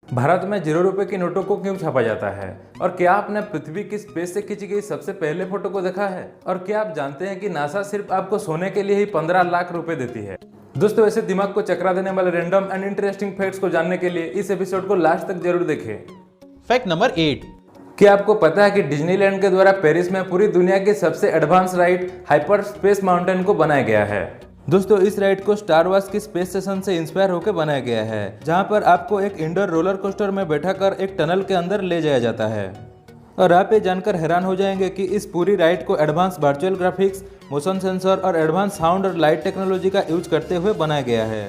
भारत में 0 रुपए के नोटों को क्यों छापा जाता है और क्या आपने पृथ्वी की स्पेस से खींची गई सबसे पहले फोटो को देखा है और क्या आप जानते हैं कि नासा सिर्फ आपको सोने के लिए ही 15 लाख रुपए देती है। दोस्तों ऐसे दिमाग को चकरा देने वाले रैंडम एंड इंटरेस्टिंग फैक्ट्स को जानने के लिए इस एपिसोड को लास्ट तक जरूर देखें। Fact number 8। क्या आपको पता है कि डिज्नीलैंड के द्वारा पेरिस में पूरी दुनिया की सबसे advance ride hyper space mountain को बनाया गया है। दोस्तों इस राइड को स्टार वार्स की स्पेस स्टेशन से इंस्पायर होकर बनाया गया है, जहां पर आपको एक इंडोर रोलर कोस्टर में बैठाकर एक टनल के अंदर ले जाया जाता है। और आप ये जानकर हैरान हो जाएंगे कि इस पूरी राइड को advance virtual graphics, motion sensor और एडवांस साउंड और लाइट टेक्नोलॉजी का यूज करते हुए बनाया गया है।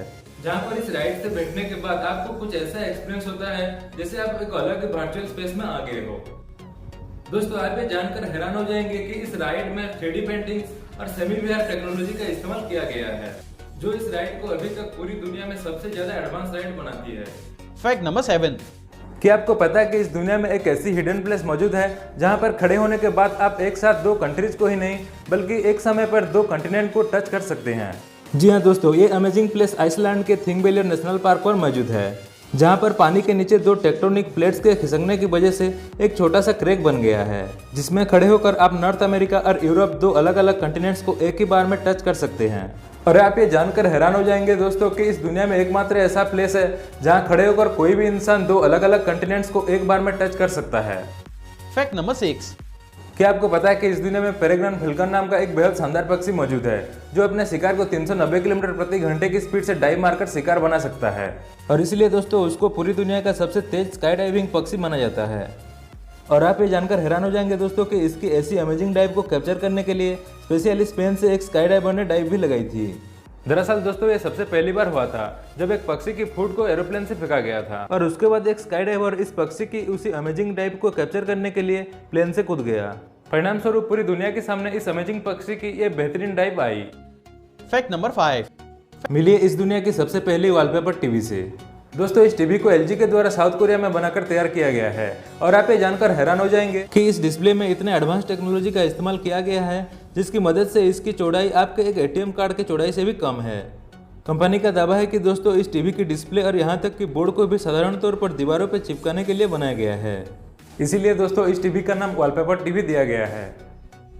जहां पर इस राइड से बैठने के बाद आपको कुछ ऐसा एक्सपीरियंस होता है जैसे आप एक अलग वर्चुअल स्पेस में आ गए हो। दोस्तों आप ये जानकर हैरान हो जाएंगे कि इस राइड में 3D पेंटिंग्स और सेमी वीआर टेक्नोलॉजी का इस्तेमाल किया गया है, जो इस राइड को अभी तक पूरी दुनिया में सबसे ज्यादा एडवांस राइड बनाती है। Fact number 7। क्या आपको पता है कि इस दुनिया में एक ऐसी हिडन प्लेस मौजूद है जहां पर खड़े होने के बाद आप एक साथ 2 कंट्रीज को ही नहीं बल्कि एक समय पर 2 कॉन्टिनेंट को टच कर सकते हैं। जी हाँ दोस्तों, ये अमेजिंग प्लेस आइसलैंड के थिंगवेलियर नेशनल पार्क पर मौजूद है, जहां पर पानी के नीचे 2 टेक्टोनिक प्लेट्स के खिसकने की वजह से एक छोटा सा क्रैक बन गया है, जिसमें खड़े होकर आप नॉर्थ अमेरिका और यूरोप 2 अलग अलग कॉन्टिनेंट्स को एक ही बार में टच कर सकते हैं। और आप ये जानकर हैरान हो जाएंगे दोस्तों कि इस दुनिया में एकमात्र ऐसा प्लेस है जहां खड़े होकर कोई भी इंसान 2 अलग अलग कॉन्टिनेंट्स को एक बार में टच कर सकता है। Fact number 6। क्या आपको पता है कि इस दुनिया में पेरेग्रिन फैल्कन नाम का एक बेहद शानदार पक्षी मौजूद है, जो अपने शिकार को 390 किलोमीटर प्रति घंटे की स्पीड से डाइव मारकर शिकार बना सकता है, और इसलिए दोस्तों उसको पूरी दुनिया का सबसे तेज स्काई डाइविंग पक्षी माना जाता है। और आप ये जानकर हैरान हो जाएंगे दोस्तों कि इसकी ऐसी अमेजिंग डाइव को कैप्चर करने के लिए स्पेशली स्पेन से एक स्काई डाइवर ने डाइव भी लगाई थी। दरअसल दोस्तों ये सबसे पहली बार हुआ था जब एक पक्षी की फूड को एरोप्लेन से फेंका गया था, और उसके बाद एक स्काई डाइवर इस पक्षी की उसी अमेजिंग डाइव को कैप्चर करने के लिए प्लेन से कूद गया। परिणाम स्वरूप पूरी दुनिया के सामने इस अमेजिंग पक्षी की ये बेहतरीन डाइव आई। Fact number 5। मिली इस दुनिया की सबसे पहली वॉलपेपर टीवी से। दोस्तों इस टीवी को LG के द्वारा साउथ कोरिया में बनाकर तैयार किया गया है, और आप ये जानकर हैरान हो जाएंगे कि इस डिस्प्ले में इतने एडवांस टेक्नोलॉजी का इस्तेमाल किया गया है जिसकी मदद से इसकी चौड़ाई आपके एक ATM कार्ड की चौड़ाई से भी कम है। कंपनी का दावा है कि दोस्तों इस टीवी की डिस्प्ले और यहाँ तक कि बोर्ड को भी साधारण तौर पर दीवारों पर चिपकाने के लिए बनाया गया है, इसीलिए दोस्तों इस टीवी का नाम वॉलपेपर टीवी दिया गया है।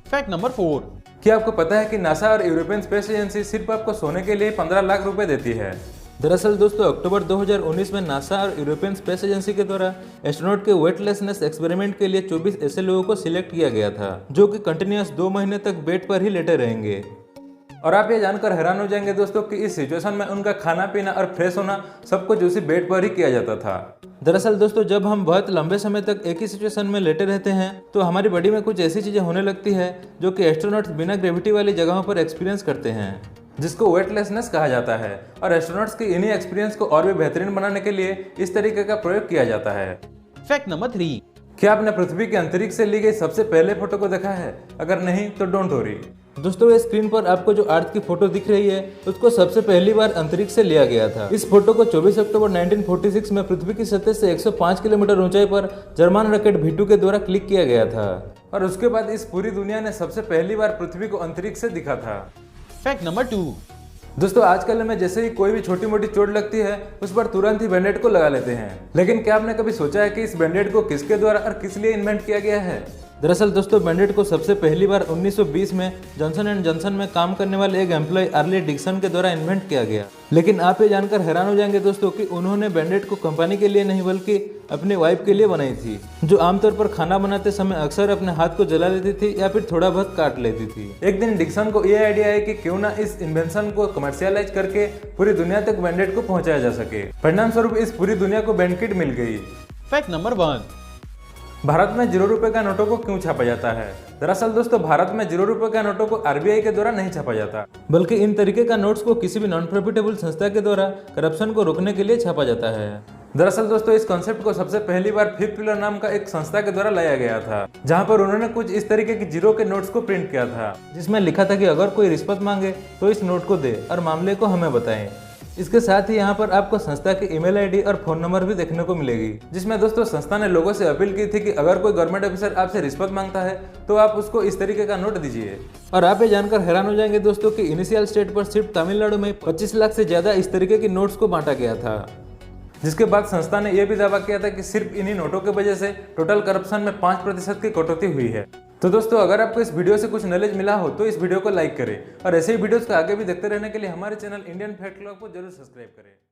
Fact number 4। क्या आपको पता है कि नासा और यूरोपियन स्पेस एजेंसी सिर्फ आपको सोने के लिए 15 लाख रुपए देती है। दरअसल दोस्तों अक्टूबर 2019 में नासा और यूरोपियन स्पेस एजेंसी के द्वारा एस्ट्रोनॉट के वेटलेसनेस एक्सपेरिमेंट के लिए 24 ऐसे लोगों को सिलेक्ट किया गया था, जो कि कंटिन्यूअस 2 महीने तक बेड पर ही लेटे रहेंगे। और आप ये जानकर हैरान हो जाएंगे दोस्तों कि इस सिचुएशन में उनका खाना पीना और फ्रेश होना सब कुछ उसी बेड पर ही किया जाता था। दरअसल दोस्तों जब हम बहुत लंबे समय तक एक ही सिचुएशन में लेटे रहते हैं तो हमारी बॉडी में कुछ ऐसी चीजें होने लगती है जो कि एस्ट्रोनॉट्स बिना ग्रेविटी वाली जगहों पर एक्सपीरियंस करते हैं, जिसको वेटलेसनेस कहा जाता है। और एस्ट्रोनॉट्स की इन्हीं एक्सपीरियंस को और भी बेहतरीन बनाने के लिए इस तरीके का प्रयोग किया जाता है। Fact number 3। क्या आपने पृथ्वी के अंतरिक्ष से ली गई सबसे पहले फोटो को देखा है? अगर नहीं तो डोंट वरी दोस्तों, ये स्क्रीन पर आपको जो अर्थ की फोटो दिख रही है उसको सबसे पहली बार अंतरिक्ष से लिया गया था। इस फोटो को 24 अक्टूबर 1946 में पृथ्वी की सतह से 105 किलोमीटर ऊंचाई पर जर्मन रॉकेट V2 के द्वारा क्लिक किया गया था, और उसके बाद इस पूरी दुनिया ने सबसे पहली बार पृथ्वी को अंतरिक्ष से दिखा था। Fact number 2। दोस्तों आजकल हमें जैसे ही कोई भी छोटी मोटी चोट लगती है उस पर तुरंत ही बैंडेड को लगा लेते हैं, लेकिन क्या आपने कभी सोचा है कि इस बैंडेड को किसके द्वारा और किस लिए इन्वेंट किया गया है? दरअसल दोस्तों बैंडेड को सबसे पहली बार 1920 में जॉनसन एंड जॉनसन में काम करने वाले एक एम्प्लॉय अर्ली डिक्सन के द्वारा इन्वेंट किया गया। लेकिन आप ये जानकर हैरान हो जाएंगे दोस्तों कि उन्होंने बैंडेड को कंपनी के लिए नहीं बल्कि अपनी वाइफ के लिए बनाई थी, जो आमतौर पर खाना बनाते समय अक्सर अपने हाथ को जला लेती थी या फिर थोड़ा बहुत काट लेती थी। एक दिन डिक्सन को यह आइडिया है कि क्यों ना इस इन्वेंशन को कमर्शियलाइज करके पूरी दुनिया तक बैंडेड को पहुंचाया जा सके। परिणाम स्वरूप इस पूरी दुनिया को बैंड किट मिल गई। Fact number 1। भारत में 0 रुपए का नोटों को क्यों छापा जाता है? दरअसल दोस्तों भारत में 0 रुपए का नोटों को RBI के द्वारा नहीं छापा जाता, बल्कि इन तरीके का नोट्स को किसी भी नॉन प्रॉफिटेबल संस्था के द्वारा करप्शन को रोकने के लिए छापा जाता है। दरअसल दोस्तों इस कॉन्सेप्ट को सबसे पहली बार फिफ्थ पिलर नाम का एक संस्था के द्वारा लाया गया था, जहां पर उन्होंने कुछ इस तरीके की 0 के नोट्स को प्रिंट किया था, जिसमें लिखा था कि अगर कोई रिश्वत मांगे तो इस नोट को दे और मामले को हमें बताएं। इसके साथ ही यहाँ पर आपको संस्था की ईमेल आईडी और फोन नंबर भी देखने को मिलेगी, जिसमें दोस्तों संस्था ने लोगों से अपील की थी कि अगर कोई गवर्नमेंट ऑफिसर आपसे रिश्वत मांगता है तो आप उसको इस तरीके का नोट दीजिए। और आप ये जानकर हैरान हो जाएंगे दोस्तों कि इनिशियल स्टेट पर सिर्फ तमिलनाडु में 25 लाख से ज्यादा इस तरीके की नोट्स को बांटा गया था। जिसके बाद संस्था ने यह भी दावा किया था कि सिर्फ इन्हीं नोटों की वजह से टोटल करप्शन में 5% की कटौती हुई है। तो दोस्तों, अगर आपको इस वीडियो से कुछ नॉलेज मिला हो तो इस वीडियो को लाइक करें और ऐसे ही वीडियोस को आगे भी देखते रहने के लिए हमारे चैनल इंडियन फैक्ट क्लब को जरूर सब्सक्राइब करें।